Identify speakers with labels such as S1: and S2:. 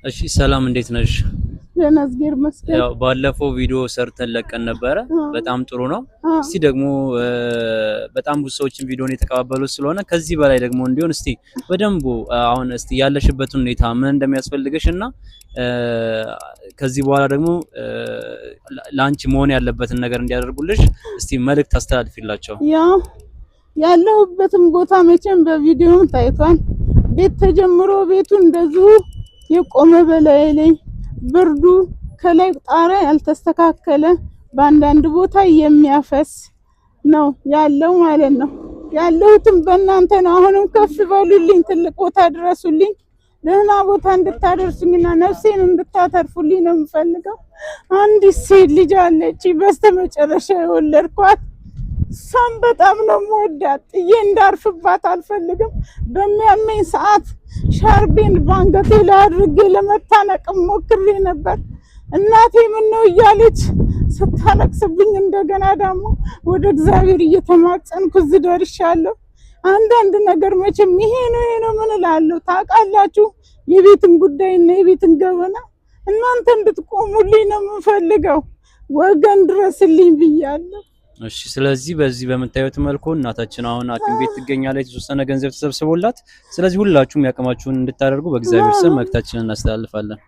S1: እሺ ሰላም እንዴት ነሽ?
S2: ለነዝጌር መስገን
S1: ያው ባለፈው ቪዲዮ ሰርተን ለቀን ነበረ። በጣም ጥሩ ነው። እስቲ ደግሞ በጣም ብዙ ሰዎችን ቪዲዮን የተቀባበሉት ስለሆነ ከዚህ በላይ ደግሞ እንዲሆን እስቲ በደንብ አሁን እስቲ ያለሽበትን ሁኔታ ምን እንደሚያስፈልግሽና ከዚህ በኋላ ደግሞ ላንቺ መሆን ያለበትን ነገር እንዲያደርጉልሽ እስቲ መልእክት አስተላልፊላቸው።
S2: ያው ያለሁበትም ቦታ መቼም በቪዲዮም ታይቷል። ቤት ተጀምሮ ቤቱ እንደዚሁ የቆመ በላይ ላይ ብርዱ ከላይ ጣሪያ ያልተስተካከለ በአንዳንድ ቦታ የሚያፈስ ነው ያለው ማለት ነው። ያለሁትም በእናንተ ነው። አሁንም ከፍ በሉልኝ፣ ትልቅ ቦታ ድረሱልኝ፣ ደህና ቦታ እንድታደርሱኝና ነፍሴን እንድታተርፉልኝ ነው የምፈልገው። አንዲት ሴት ልጅ አለች በስተመጨረሻ የወለድኳት። እሷም በጣም ነው የምወዳት። ጥዬ እንዳርፍባት አልፈልግም። በሚያመኝ ሰዓት ሻርቤን ባንገቴ ላይ አድርጌ ለመታነቅ ሞክሬ ነበር። እናቴ ምን ነው እያለች ስታለቅስብኝ እንደገና ደግሞ ወደ እግዚአብሔር እየተማጸንኩ እዚህ ደርሻለሁ። አንዳንድ ነገር መቼም ይሄ ነው ምን እላለሁ ታውቃላችሁ። የቤትን ጉዳይና የቤትን ገበና እናንተ እንድትቆሙልኝ ነው የምፈልገው። ወገን ድረስልኝ ብያለሁ።
S1: እሺ ስለዚህ በዚህ በመታየት መልኩ እናታችን አሁን ሐኪም ቤት ትገኛለች። የተወሰነ ገንዘብ ተሰብስቦላት፣ ስለዚህ ሁላችሁም ያቀማችሁን እንድታደርጉ በእግዚአብሔር ስም መልእክታችንን እናስተላልፋለን።